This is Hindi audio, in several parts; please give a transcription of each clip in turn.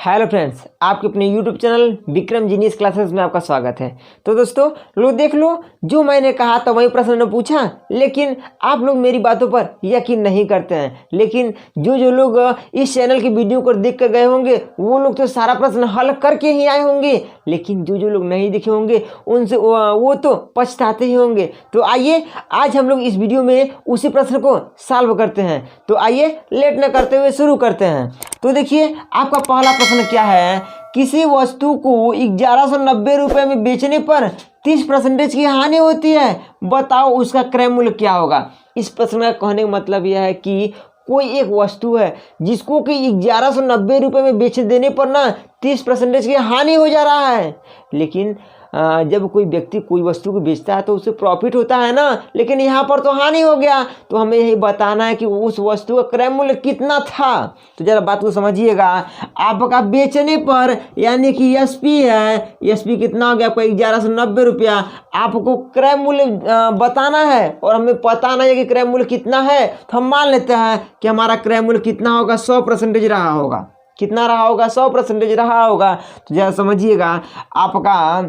हेलो फ्रेंड्स, आपके अपने YouTube channel Vikram genius classes में आपका स्वागत है। तो दोस्तों लो देख लो, जो मैंने कहा था वही प्रश्न ने पूछा, लेकिन आप लोग मेरी बातों पर यकीन नहीं करते हैं। लेकिन जो जो लोग इस चैनल की वीडियो को देख कर गए होंगे वो लोग तो सारा प्रश्न हल करके ही आए होंगे, लेकिन जो जो लोग नहीं देखे होंगे उनसे वो तो पछताते ही होंगे। तो आइए आज हम लोग इस वीडियो में उसी प्रश्न को सॉल्व करते हैं। तो आइए लेट न करते हुए शुरू करते हैं। तो देखिए आपका पहला प्रश्न क्या है, किसी वस्तु को 1190 रुपये में बेचने पर 30% की हानि होती है, बताओ उसका क्रय मूल्य क्या होगा। इस प्रश्न का कहने का मतलब यह है कि कोई एक वस्तु है जिसको कि 1190 रुपये में बेच देने पर ना 30% की हानि हो जा रहा है। लेकिन जब कोई व्यक्ति कोई वस्तु को बेचता है तो उसे प्रॉफिट होता है ना, लेकिन यहाँ पर तो हानि हो गया। तो हमें यही बताना है कि उस वस्तु का क्रय मूल्य कितना था। तो जरा बात को समझिएगा, आपका बेचने पर यानी कि एसपी है, एसपी कितना हो गया आपका 1190 रुपया। आपको क्रय मूल्य बताना है और हमें पता नहीं है कि क्रय मूल्य कितना है, तो हम मान लेते हैं कि हमारा क्रय मूल्य कितना होगा, 100% रहा होगा। कितना रहा होगा, 100% रहा होगा। तो जरा समझिएगा, आपका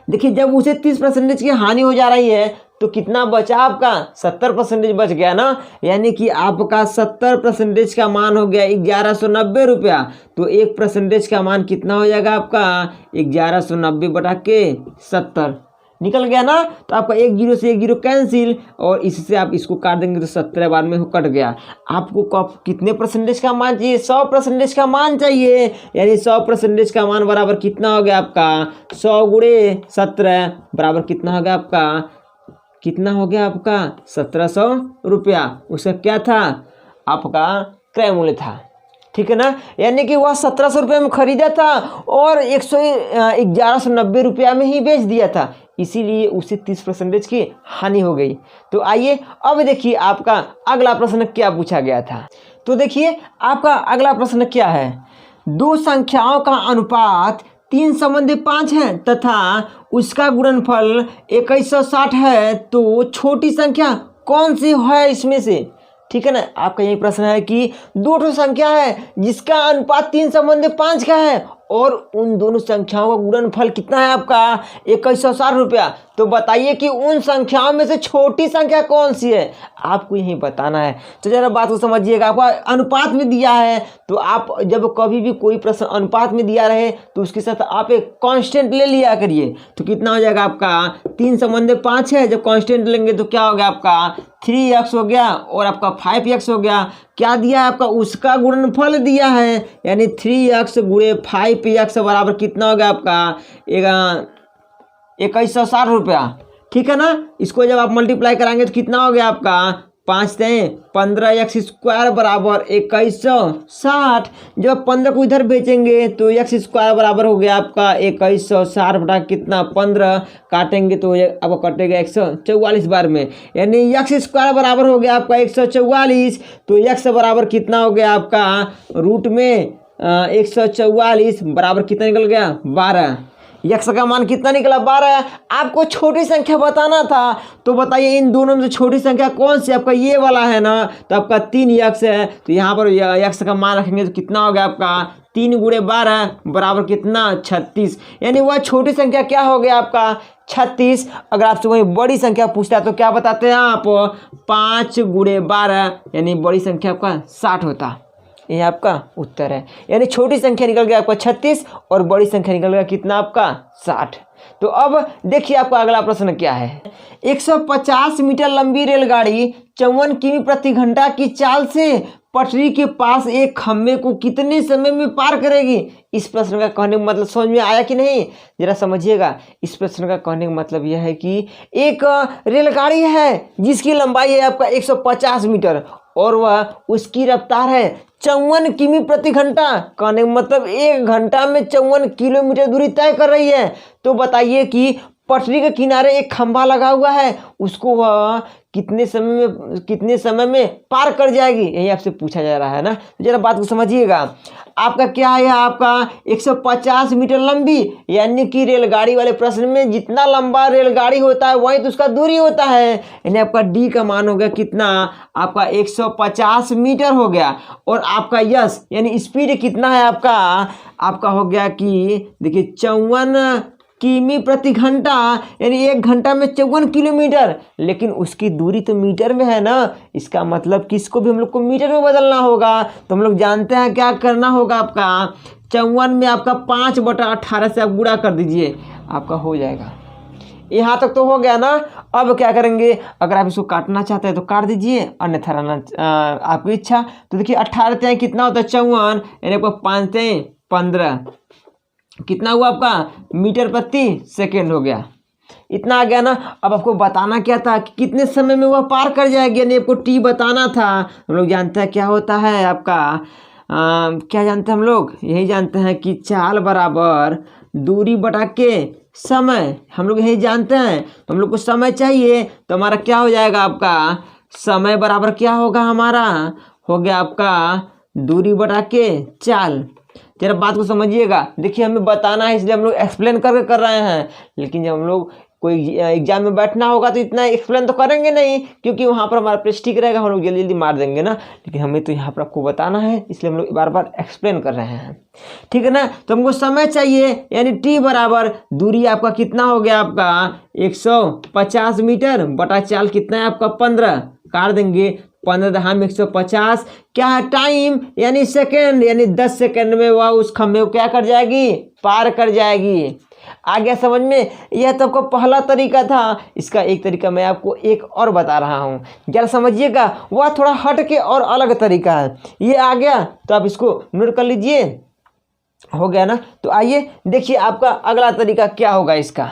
देखिए जब उसे 30% की हानि हो जा रही है तो कितना बचा आपका, 70% बच गया ना। यानी कि आपका 70% का मान हो गया 1190 रुपया। तो 1% का मान कितना हो जाएगा आपका, 1190/70 निकल गया ना। तो आपका 1 0 से 1 0 कैंसिल और इससे आप इसको काट देंगे तो 70 बाद में कट गया। आपको कितने परसेंटेज का मान चाहिए, 100% का मान चाहिए। यानी 100% का मान बराबर कितना हो गया आपका, 100 × 17 बराबर कितना हो गया आपका, कितना हो गया आपका 1700 रुपया। उसका क्या था, आपका क्रय मूल्य था। ठीक है ना। यानी कि वह 1700 रुपये में खरीदा था और 1190 रुपया में ही बेच दिया था, इसीलिए उसे 30% की हानि हो गई। तो आइए अब देखिए आपका अगला प्रश्न क्या पूछा गया था। तो देखिए आपका अगला प्रश्न क्या है, दो संख्याओं का अनुपात 3:5 है तथा उसका गुणनफल 2160 है, तो छोटी संख्या कौन सी है इसमें से। ठीक है ना। आपका यही प्रश्न है कि दो ठो संख्या है जिसका अनुपात 3:5 का है और उन दोनों संख्याओं का गुणनफल कितना है आपका, 2160 रुपया। तो बताइए कि उन संख्याओं में से छोटी संख्या कौन सी है, आपको यही बताना है। तो जरा बात को समझिएगा, आपका अनुपात में दिया है तो आप जब कभी भी कोई प्रश्न अनुपात में दिया रहे तो उसके साथ आप एक कांस्टेंट ले लिया करिए। तो कितना हो जाएगा आपका, 3:5 है, जब कांस्टेंट लेंगे तो क्या हो गया आपका 3x हो गया और आपका 5x हो गया। क्या दिया है आपका, उसका गुणनफल दिया है, यानी 3x × 5x बराबर कितना हो गया आपका 2160 रुपया। ठीक है ना। इसको जब आप मल्टीप्लाई कराएंगे तो कितना हो गया आपका 5 × 15x² बराबर 2160। जब 15 को इधर बेचेंगे तो x² बराबर हो गया आपका 2160 बटा कितना 15, काटेंगे तो आपको कटेगा 144 बार में, यानी x² बराबर हो गया आपका 144। तो x बराबर कितना हो गया आपका रूट में 144 बराबर कितना निकल गया 12। यक्स का मान कितना निकला 12। आपको छोटी संख्या बताना था, तो बताइए इन दोनों में से छोटी संख्या कौन सी, आपका ये वाला है ना। तो आपका 3x है, तो यहाँ पर यक्स का मान रखेंगे तो कितना हो गया आपका 3 × 12 बराबर कितना 36। यानी वह छोटी संख्या क्या हो गया आपका 36। अगर आपसे कोई बड़ी संख्या पूछता है तो क्या बताते हैं आप, 5 × 12 यानी बड़ी संख्या आपका 60 होता। ये आपका उत्तर है। यानी छोटी संख्या निकल गया आपका 36 और बड़ी संख्या निकल गया कितना आपका 60। तो अब देखिए आपका अगला प्रश्न क्या है, 150 मीटर लंबी रेलगाड़ी 54 किमी/घंटा की चाल से पटरी के पास एक खंभे को कितने समय में पार करेगी। इस प्रश्न का कहने का मतलब समझ में आया कि नहीं, जरा समझिएगा। इस प्रश्न का कहने का मतलब यह है कि एक रेलगाड़ी है जिसकी लंबाई है आपका 150 मीटर और वह उसकी रफ्तार है 54 किमी/घंटा। कहने का मतलब 1 घंटा में 54 किलोमीटर दूरी तय कर रही है। तो बताइए कि पटरी के किनारे एक खंभा लगा हुआ है, उसको वह कितने समय में पार कर जाएगी, यही आपसे पूछा जा रहा है ना। तो जरा बात को समझिएगा। आपका क्या है, आपका 150 मीटर लंबी, यानी कि रेलगाड़ी वाले प्रश्न में जितना लंबा रेलगाड़ी होता है वही तो उसका दूरी होता है, यानी आपका डी का मान हो गया कितना, आपका 150 मीटर हो गया। और आपका यस यानी स्पीड कितना है आपका हो गया कि देखिए 54 किमी प्रति घंटा, यानी 1 घंटा में 54 किलोमीटर, लेकिन उसकी दूरी तो मीटर में है ना। इसका मतलब कि इसको भी हम लोग को मीटर में बदलना होगा। तो हम लोग जानते हैं क्या करना होगा, आपका 54 में आपका 5/18 से आप गुणा कर दीजिए, आपका हो जाएगा। यहाँ तक तो हो गया ना। अब क्या करेंगे, अगर आप इसको काटना चाहते हैं तो काट दीजिए, अन्यथा आपकी इच्छा। तो देखिए 18 तिहाई कितना होता है 54, यानी आपका 5 तिहाई 15, कितना हुआ आपका मीटर प्रति सेकेंड हो गया। इतना आ गया ना। अब आपको बताना क्या था कि कितने समय में वह पार कर जाएगी, यानी आपको टी बताना था। हम लोग जानते हैं क्या होता है आपका क्या जानते हैं हम लोग, यही जानते हैं कि चाल बराबर दूरी बटा के समय, हम लोग यही जानते हैं। तो हम लोग को समय चाहिए, तो हमारा क्या हो जाएगा, आपका समय बराबर क्या होगा, हमारा हो गया आपका दूरी बटा के चाल। जरा बात को समझिएगा। देखिए हमें बताना है इसलिए हम लोग एक्सप्लेन करके कर रहे हैं, लेकिन जब हम लोग कोई एग्जाम में बैठना होगा तो इतना एक्सप्लेन तो करेंगे नहीं, क्योंकि वहाँ पर हमारा प्रेस ठीक रहेगा, हम लोग जल्दी जल्दी मार देंगे ना। लेकिन हमें तो यहाँ पर आपको बताना है, इसलिए हम लोग बार बार एक्सप्लेन कर रहे हैं, ठीक है ना। तो हमको समय चाहिए, यानी टी बराबर दूरी आपका कितना हो गया, आपका 150 मीटर बटा चाल कितना है आपका 15, काट देंगे 15 में 150, क्या है टाइम यानी सेकेंड, यानी 10 सेकेंड में वह उस खंभे को क्या कर जाएगी, पार कर जाएगी। आ गया समझ में। यह तो आपका पहला तरीका था। इसका एक तरीका मैं आपको एक और बता रहा हूँ, जरा समझिएगा। वह थोड़ा हट के और अलग तरीका है। ये आ गया तो आप इसको नोट कर लीजिए, हो गया ना। तो आइए देखिए आपका अगला तरीका क्या होगा इसका।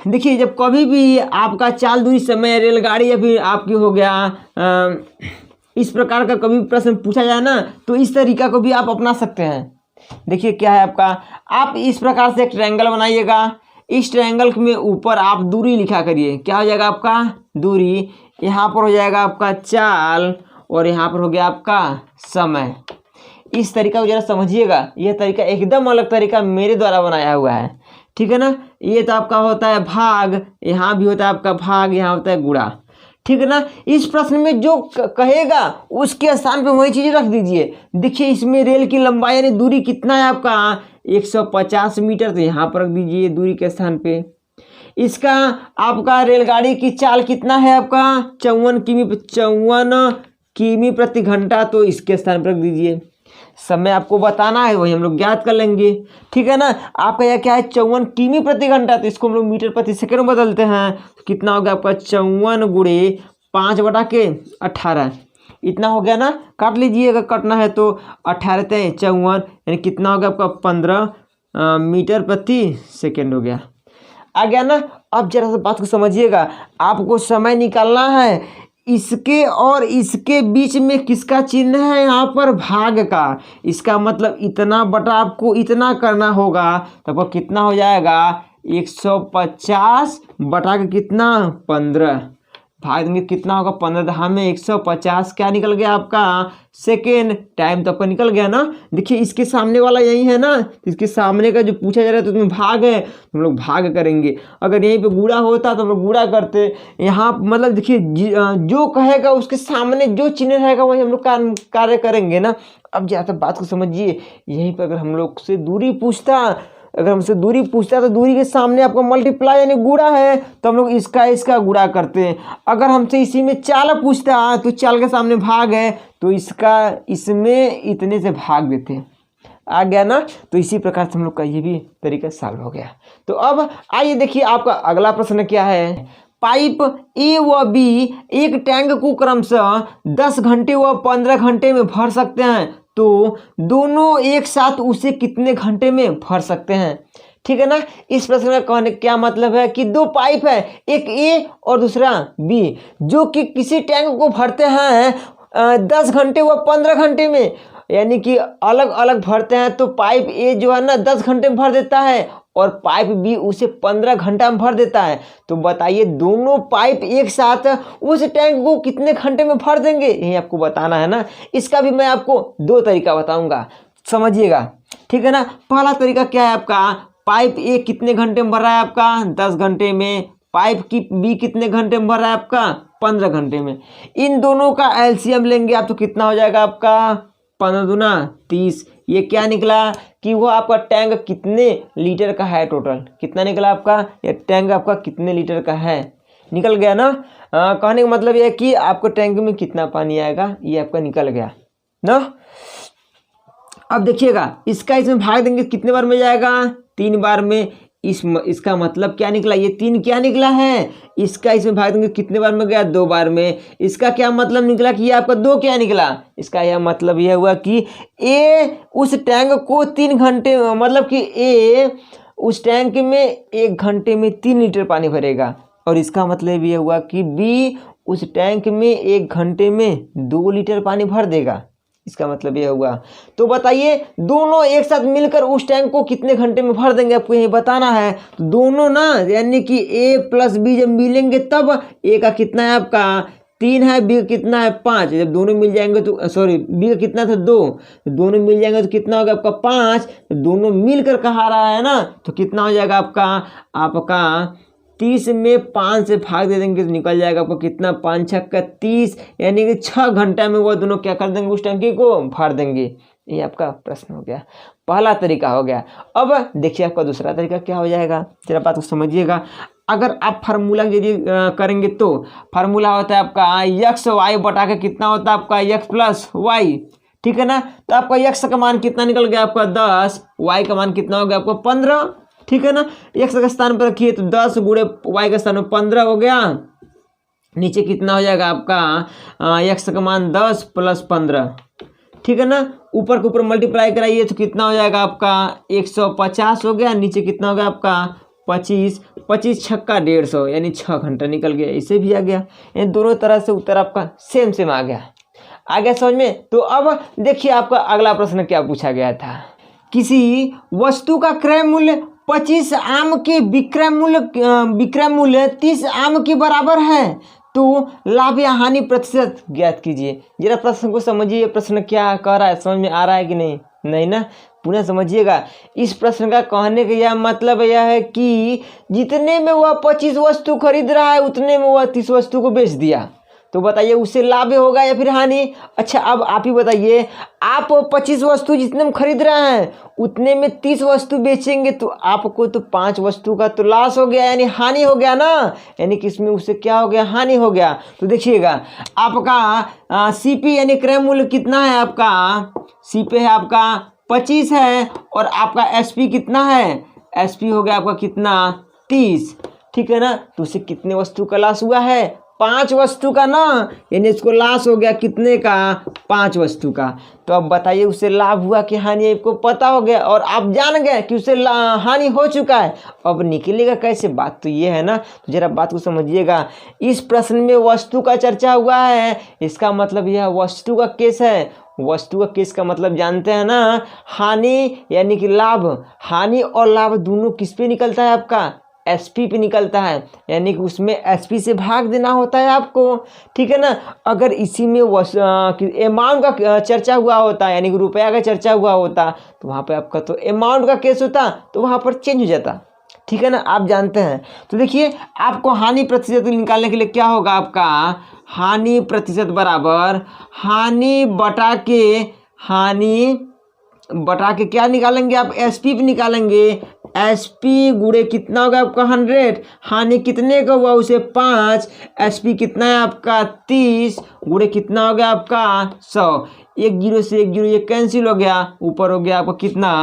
देखिए जब कभी भी आपका चाल दूरी समय रेलगाड़ी या फिर आपकी हो गया इस प्रकार का कभी प्रश्न पूछा जाए ना, तो इस तरीका को भी आप अपना सकते हैं। देखिए क्या है आपका, आप इस प्रकार से एक ट्रायंगल बनाइएगा। इस ट्रायंगल में ऊपर आप दूरी लिखा करिए, क्या हो जाएगा आपका दूरी, यहाँ पर हो जाएगा आपका चाल और यहाँ पर हो गया आपका समय। इस तरीका को जरा समझिएगा। यह तरीका एकदम अलग तरीका मेरे द्वारा बनाया हुआ है, ठीक है ना। ये तो आपका होता है भाग, यहाँ भी होता है आपका भाग, यहाँ होता है गुणा, ठीक है ना। इस प्रश्न में जो कहेगा उसके स्थान पे वही चीज़ रख दीजिए। देखिए इसमें रेल की लंबाई यानी दूरी कितना है आपका 150 मीटर, तो यहाँ पर रख दीजिए दूरी के स्थान पे। इसका आपका रेलगाड़ी की चाल कितना है आपका 54 किमी प्रति घंटा, तो इसके स्थान पर रख दीजिए। समय आपको बताना है, वही हम लोग ज्ञात कर लेंगे, ठीक है ना। आपका यह क्या है 54 किमी प्रति घंटा, तो इसको हम लोग मीटर प्रति सेकंड में बदलते हैं। तो कितना हो गया आपका 54 गुणे 5/18, इतना हो गया ना। काट लीजिए अगर काटना है तो 18 × 54, यानी कितना हो गया आपका 15 मीटर प्रति सेकेंड हो गया। आ गया ना। अब जरा सा बात को समझिएगा। आपको समय निकालना है, इसके और इसके बीच में किसका चिन्ह है, यहाँ पर भाग का। इसका मतलब इतना बटा आपको इतना करना होगा, तो आपको कितना हो जाएगा 150 बटा के कितना 15, भाग देंगे कितना होगा 15 में 150, क्या निकल गया आपका सेकेंड। टाइम तो आपका निकल गया ना। देखिए इसके सामने वाला यही है ना, इसके सामने का जो पूछा जा रहा है तो उसमें भाग है, तो हम लोग भाग करेंगे। अगर यहीं पे गुणा होता तो हम लोग गुणा करते। यहाँ मतलब देखिए जो कहेगा उसके सामने जो चिन्ह रहेगा वही हम लोग कार्य करेंगे ना। अब ज़्यादा बात को समझिए। यहीं पर अगर हम लोग से दूरी पूछता, अगर हमसे दूरी पूछता है तो दूरी के सामने आपको मल्टीप्लाई यानी गुणा है, तो हम लोग इसका गुणा करते हैं। अगर हमसे इसी में चाल पूछता है तो चाल के सामने भाग है, तो इसका इसमें इतने से भाग देते हैं। आ गया ना। तो इसी प्रकार से हम लोग का ये भी तरीका सॉल्व हो गया। तो अब आइए देखिए आपका अगला प्रश्न क्या है। पाइप ए व बी एक टैंक को क्रमशः 10 घंटे व 15 घंटे में भर सकते हैं, तो दोनों एक साथ उसे कितने घंटे में भर सकते हैं, ठीक है ना। इस प्रश्न का कहने क्या मतलब है कि दो पाइप है, एक ए और दूसरा बी, जो कि किसी टैंक को भरते हैं 10 घंटे व 15 घंटे में, यानी कि अलग अलग भरते हैं। तो पाइप ए जो है ना 10 घंटे में भर देता है और पाइप बी उसे 15 घंटा में भर देता है, तो बताइए दोनों पाइप एक साथ उस टैंक को कितने घंटे में भर देंगे, यही आपको बताना है ना। इसका भी मैं आपको 2 तरीका बताऊंगा, समझिएगा, ठीक है ना। पहला तरीका क्या है आपका, पाइप ए कितने घंटे में भर रहा है आपका 10 घंटे में, पाइप की बी कितने घंटे में भर रहा है आपका 15 घंटे में। इन दोनों का एलसीएम लेंगे आप तो कितना हो जाएगा आपका 15 दूना 30। ये क्या निकला कि वो आपका टैंक कितने लीटर का है, टोटल कितना निकला आपका, ये टैंक आपका कितने लीटर का है, निकल गया ना। कहने का मतलब ये है कि आपको टैंक में कितना पानी आएगा, ये आपका निकल गया ना। अब देखिएगा इसका इसमें भाग देंगे कितने बार में जाएगा, 3 बार में। इसका मतलब क्या निकला, ये 3 क्या निकला है, इसका इसमें भाग देंगे कितने बार में गया 2 बार में। इसका क्या मतलब निकला कि ये आपका 2 क्या निकला, इसका यह मतलब यह हुआ कि ए उस टैंक को 3 घंटे, मतलब कि ए उस टैंक में 1 घंटे में 3 लीटर पानी भरेगा, और इसका मतलब यह हुआ कि बी उस टैंक में 1 घंटे में 2 लीटर पानी भर देगा, इसका मतलब यह हुआ। तो बताइए दोनों एक साथ मिलकर उस टैंक को कितने घंटे में भर देंगे, आपको यही बताना है। तो दोनों ना यानी कि ए प्लस बी जब मिलेंगे तब ए का कितना है आपका 3 है, बी का कितना है 5, जब दोनों मिल जाएंगे तो सॉरी बी का कितना था 2, तो दोनों मिल जाएंगे तो कितना होगा आपका 5, तो दोनों मिलकर कहा रहा है ना, तो कितना हो जाएगा आपका 30 में 5 से भाग दे देंगे तो निकल जाएगा आपको कितना 5 छक्का 30, यानी कि 6 घंटा में वो दोनों क्या कर देंगे उस टंकी को भर देंगे। ये आपका प्रश्न हो गया, पहला तरीका हो गया। अब देखिए आपका दूसरा तरीका क्या हो जाएगा, जरा बात को समझिएगा। अगर आप फार्मूला यदि करेंगे तो फार्मूला होता है आपका यक्स वाई बटा के कितना होता है आपका यक्स प्लस वाई, ठीक है ना। तो आपका यक्स का मान कितना निकल गया आपका 10, वाई का मान कितना हो गया आपको 15, ठीक है ना। एक्स के स्थान पर रखिए तो 10 गुणे वाई के स्थान में 15 हो गया, नीचे कितना हो जाएगा आपका एक्स का मान 10 प्लस 15, ठीक है ना। ऊपर के ऊपर मल्टीप्लाई कराइए तो कितना हो जाएगा आपका 150 हो गया, नीचे कितना हो गया आपका 25, 25 छक्का 150, यानी 6 घंटा निकल गया, इसे भी आ गया। यानी दोनों तरह से उत्तर आपका सेम आ गया समझ में। तो अब देखिए आपका अगला प्रश्न क्या पूछा गया था, किसी वस्तु का क्रय मूल्य 25 आम के विक्रय मूल्य 30 आम के बराबर है, तो लाभ या हानि प्रतिशत ज्ञात कीजिए। जरा प्रश्न को समझिए, प्रश्न क्या कह रहा है, समझ में आ रहा है कि नहीं ना, पुनः समझिएगा। इस प्रश्न का कहने का यह मतलब यह है कि जितने में वह 25 वस्तु खरीद रहा है उतने में वह 30 वस्तु को बेच दिया, तो बताइए उससे लाभ होगा या फिर हानि। अच्छा अब आप ही बताइए, आप 25 वस्तु जितने में खरीद रहे हैं उतने में 30 वस्तु बेचेंगे तो आपको तो 5 वस्तु का तो लॉस हो गया, यानी हानि हो गया ना, यानी कि इसमें उससे क्या हो गया, हानि हो गया। तो देखिएगा आपका सीपी यानी क्रय मूल्य कितना है, आपका सीपी है आपका 25 है, और आपका एसपी कितना है, एसपी हो गया आपका कितना 30, ठीक है ना। तो उससे कितने वस्तु का लॉस हुआ है, 5 वस्तु का ना, यानी इसको लॉस हो गया कितने का 5 वस्तु का। तो अब बताइए उससे लाभ हुआ कि हानि, आपको पता हो गया और आप जान गए कि उससे हानि हो चुका है। अब निकलेगा कैसे, बात तो ये है ना। तो जरा बात को समझिएगा, इस प्रश्न में वस्तु का चर्चा हुआ है, इसका मतलब यह वस्तु का केस है। वस्तु का केस का मतलब जानते हैं ना, हानि यानी कि लाभ, हानि और लाभ दोनों किस पे निकलता है आपका एसपी पे निकलता है, यानी कि उसमें एसपी से भाग देना होता है आपको, ठीक है ना। अगर इसी में अमाउंट का चर्चा हुआ होता, यानी कि रुपया का चर्चा हुआ होता, तो वहाँ पे आपका तो अमाउंट का केस होता, तो वहाँ पर चेंज हो जाता, ठीक है ना, आप जानते हैं। तो देखिए आपको हानि प्रतिशत निकालने के लिए क्या होगा, आपका हानि प्रतिशत बराबर हानि बटा के क्या निकालेंगे आप, एसपी पे निकालेंगे। एसपी गुणे कितना होगा आपका 100, हानि कितने का हुआ उसे 5, एसपी कितना है आपका 30 गुणे कितना हो गया आपका 100, 1 0 से 1 0 ये कैंसिल हो गया, ऊपर हो गया आपका कितना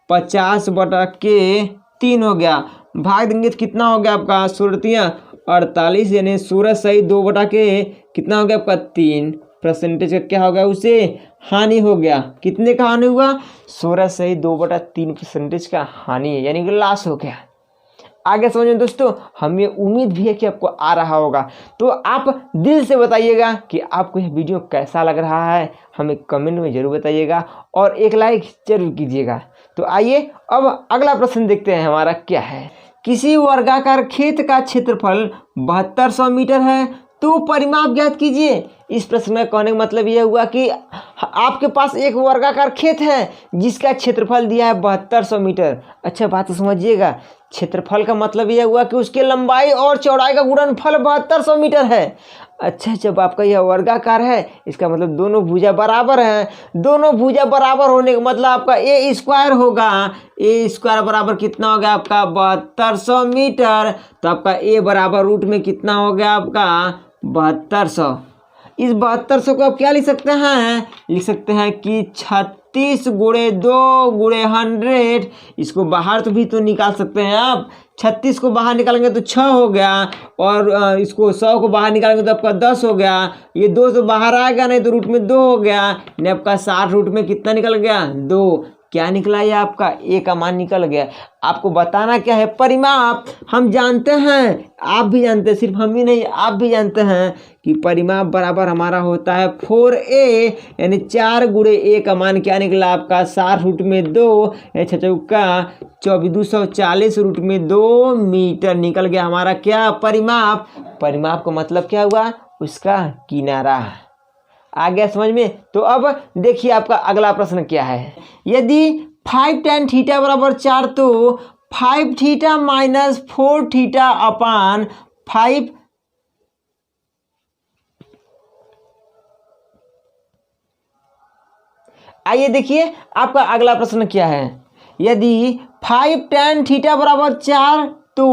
50 बटा के 3 हो गया, भाग देंगे तो कितना हो गया आपका 16 48, यानी 16 सही 2 बटा के कितना हो गया आपका 3, परसेंटेज का क्या हो गया उसे हानि हो गया। कितने का हानि हुआ 16 सही 2/3% का हानि है, यानी कि लॉस हो गया। आगे समझ में दोस्तों, हमें उम्मीद भी है कि आपको आ रहा होगा। तो आप दिल से बताइएगा कि आपको यह वीडियो कैसा लग रहा है, हमें कमेंट में ज़रूर बताइएगा और एक लाइक जरूर कीजिएगा। तो आइए अब अगला प्रश्न देखते हैं हमारा क्या है। किसी वर्गाकार खेत का क्षेत्रफल 7200 मीटर है, तो परिमाप ज्ञात कीजिए। इस प्रश्न में कहने का मतलब यह हुआ कि आपके पास एक वर्गाकार खेत है जिसका क्षेत्रफल दिया है 7200 मीटर। अच्छा बात तो समझिएगा, क्षेत्रफल का मतलब यह हुआ कि उसके लंबाई और चौड़ाई का गुणनफल 7200 मीटर है। अच्छा, जब आपका यह वर्गाकार है इसका मतलब दोनों भुजा बराबर हैं। दोनों भुजा बराबर होने का मतलब आपका ए स्क्वायर होगा। ए स्क्वायर बराबर कितना हो गया आपका 7200 मीटर। तो आपका ए बराबर रूट में कितना हो गया आपका 7200। इस 7200 को आप क्या लिख सकते हैं, लिख सकते हैं कि 36 गुणे 2 गुणे 100। इसको बाहर तो भी तो निकाल सकते हैं आप। 36 को बाहर निकालेंगे तो 6 हो गया और इसको 100 को बाहर निकालेंगे तो आपका 10 हो गया। ये 2 तो बाहर आएगा नहीं तो रूट में 2 हो गया, यानी आपका 60 रूट में कितना निकल गया 2। क्या निकला ये आपका ए का मान निकल गया। आपको बताना क्या है, परिमाप हम जानते हैं, आप भी जानते हैं, सिर्फ हम ही नहीं आप भी जानते हैं कि परिमाप बराबर हमारा होता है 4a, यानी 4 गुणे ए का मान क्या निकला आपका 60 रूट में 2, यानी 240 रूट में 2 मीटर निकल गया हमारा क्या परिमाप। परिमाप का मतलब क्या हुआ, उसका किनारा। आ गया समझ में। तो अब देखिए आपका अगला प्रश्न क्या है। यदि 5 tan थीटा बराबर 4 तो 5 थीटा माइनस 4 थीटा अपान 5 आइए देखिए आपका अगला प्रश्न क्या है। यदि 5 tan थीटा बराबर 4 तो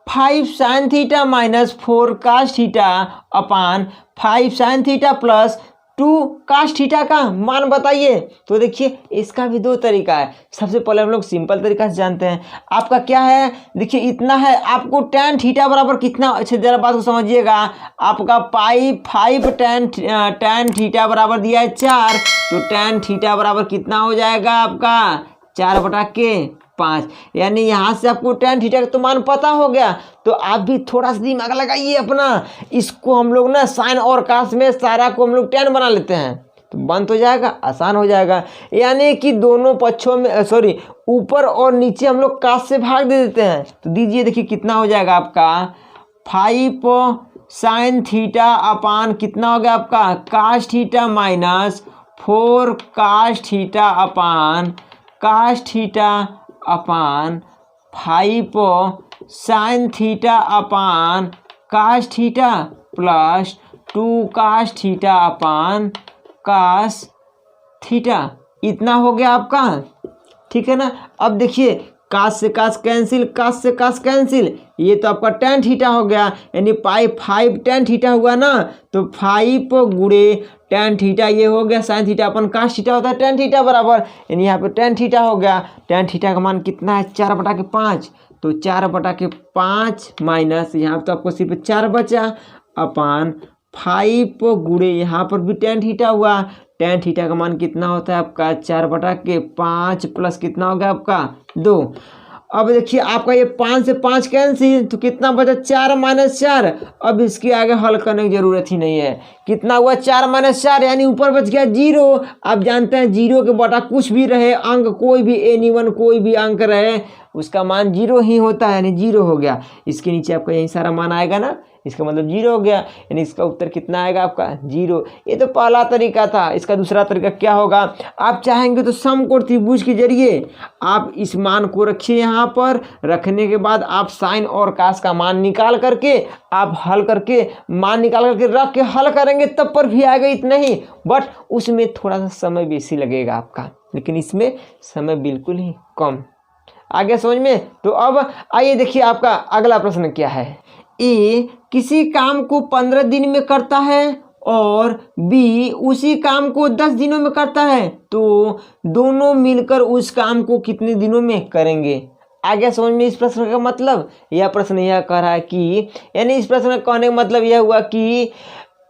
5 sin theta minus 4 cos theta upon 5 sin theta plus 2 cos theta का मान बताइए। तो देखिए इसका भी दो तरीका है। सबसे पहले हम लोग सिंपल तरीका से जानते हैं। आपका क्या है, देखिए इतना है आपको tan थीटा बराबर कितना, अच्छे जरा बात को समझिएगा। आपका 5 tan थीटा बराबर दिया है 4, तो tan थीटा बराबर कितना हो जाएगा आपका 4/5, यानी यहाँ से आपको tan थीटा का तो मान पता हो गया। तो आप भी थोड़ा सा दिमाग लगाइए अपना। इसको हम लोग ना साइन और कास में सारा को हम लोग tan बना लेते हैं तो बन तो जाएगा, आसान हो जाएगा। यानी कि दोनों पक्षों में ऊपर और नीचे हम लोग कास से भाग दे देते हैं। तो दीजिए देखिए कितना हो जाएगा आपका 5 sin थीटा अपान कितना हो गया आपका cos theta minus 4 cos theta upon cos theta upon 5 sin theta upon cos theta plus 2 cos theta upon cos theta. इतना हो गया आपका, ठीक है ना। अब देखिए कास से कास कैंसिल, कास से कास कैंसिल, ये तो आपका tan थीटा हो गया, यानी 5 tan थीटा हुआ ना। तो 5 गुणे tan थीटा ये हो गया sin थीटा अपन cos थीटा होता है tan थीटा बराबर, यानी यहाँ पे tan थीटा हो गया। tan थीटा का मान कितना है 4/5, तो 4/5 माइनस यहाँ तो आपको सिर्फ 4 बचा अपान 5 गुणे यहाँ पर भी tan थीटा हुआ। tan थीटा का मान कितना होता है आपका 4/5 प्लस कितना हो गया आपका 2। अब देखिए आपका ये 5 से 5 कैंसिल, तो कितना बचा 4 - 4। अब इसके आगे हल करने की जरूरत ही नहीं है। कितना हुआ 4 - 4, यानी ऊपर बच गया 0। आप जानते हैं 0 के बटा कुछ भी रहे अंक, कोई भी एनी1 कोई भी अंक रहे उसका मान 0 ही होता है, यानी 0 हो गया। इसके नीचे आपका यही सारा मान आएगा ना, इसका मतलब 0 हो गया, यानी इसका उत्तर कितना आएगा आपका 0। ये तो पहला तरीका था। इसका दूसरा तरीका क्या होगा, आप चाहेंगे तो समकोण त्रिभुज के जरिए आप इस मान को रखिए। यहाँ पर रखने के बाद आप साइन और कास का मान निकाल करके आप हल करके मान निकाल करके रख के हल करेंगे तब पर भी आएगा इतना ही, बट उसमें थोड़ा सा समय बेसी लगेगा आपका, लेकिन इसमें समय बिल्कुल ही कम। आगे समझ में। तो अब आइए देखिए आपका अगला प्रश्न क्या है। ए किसी काम को 15 दिन में करता है और बी उसी काम को 10 दिनों में करता है, तो दोनों मिलकर उस काम को कितने दिनों में करेंगे। आगे समझ में। इस प्रश्न का मतलब, यह प्रश्न यह कह रहा है कि, यानी इस प्रश्न का कहने का मतलब यह हुआ कि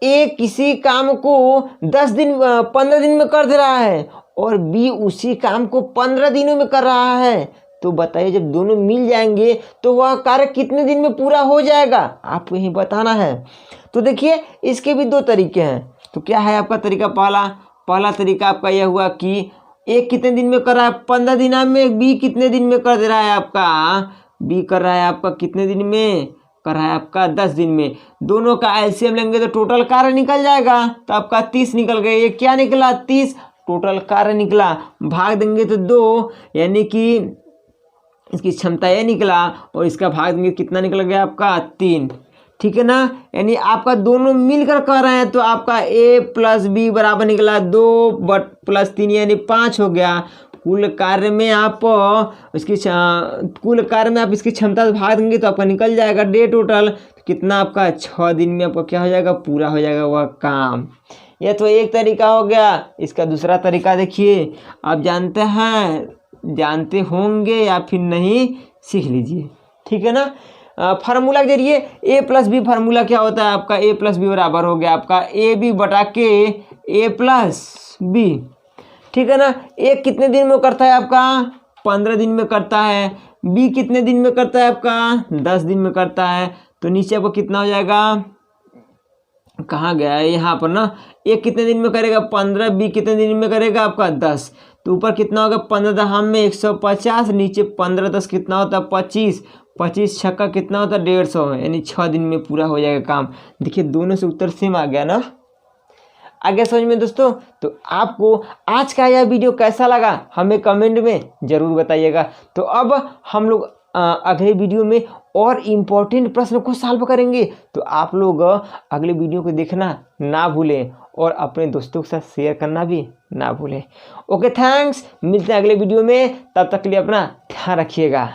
ए किसी काम को 15 दिन में कर दे रहा है और बी उसी काम को 15 दिनों में कर रहा है, तो बताइए जब दोनों मिल जाएंगे तो वह कार्य कितने दिन में पूरा हो जाएगा, आपको यही बताना है। तो देखिए इसके भी दो तरीके हैं। तो क्या है आपका तरीका, पहला तरीका आपका यह हुआ कि ए कितने दिन में कर रहा है, 15 दिन में, बी कितने दिन में कर दे रहा है आपका, बी कर रहा है आपका कितने दिन में, कर रहा है आपका 10 दिन में। दोनों का एलसीएम लेंगे तो टोटल कार्य निकल जाएगा, तो आपका 30 निकल गए। ये क्या निकला, 30 टोटल कार्य निकला। भाग देंगे तो 2, यानी कि इसकी क्षमता ये निकला, और इसका भाग देंगे कितना निकल गया आपका 3। ठीक है ना, यानी आपका दोनों मिलकर कर रहे हैं तो आपका a प्लस बी बराबर निकला 2+3 यानी 5 हो गया। कुल कार्य में आप इसकी क्षमता से भाग देंगे तो आपका निकल जाएगा डे टोटल, कितना आपका 6 दिन में आपका क्या हो जाएगा, पूरा हो जाएगा वह काम। यह तो एक तरीका हो गया। इसका दूसरा तरीका देखिए, आप जानते होंगे या फिर नहीं, सीख लीजिए। ठीक है ना, फार्मूला के जरिए a प्लस बी फार्मूला क्या होता है आपका, a प्लस बी बराबर हो गया आपका ए बी बटा के a प्लस बी। ठीक है ना, a कितने दिन में करता है आपका, 15 दिन में करता है। b कितने दिन में करता है आपका, 10 दिन में करता है। तो नीचे आपको कितना हो जाएगा, कहाँ गया है, यहाँ पर ना, a कितने दिन में करेगा 15, b कितने दिन में करेगा आपका 10। तो ऊपर कितना होगा, 15 दहाम में 150, नीचे 15 10 कितना होता है 25, 25 छक्का कितना होता है 150, यानी 6 दिन में पूरा हो जाएगा काम। देखिए दोनों से उत्तर सेम आ गया ना, आ गया समझ में दोस्तों। तो आपको आज का यह वीडियो कैसा लगा हमें कमेंट में ज़रूर बताइएगा। तो अब हम लोग अगले वीडियो में और इम्पोर्टेंट प्रश्न को सॉल्व करेंगे, तो आप लोग अगले वीडियो को देखना ना भूलें और अपने दोस्तों के साथ शेयर करना भी ना भूलें। ओके थैंक्स, मिलते हैं अगले वीडियो में, तब तक के लिए अपना ध्यान रखिएगा।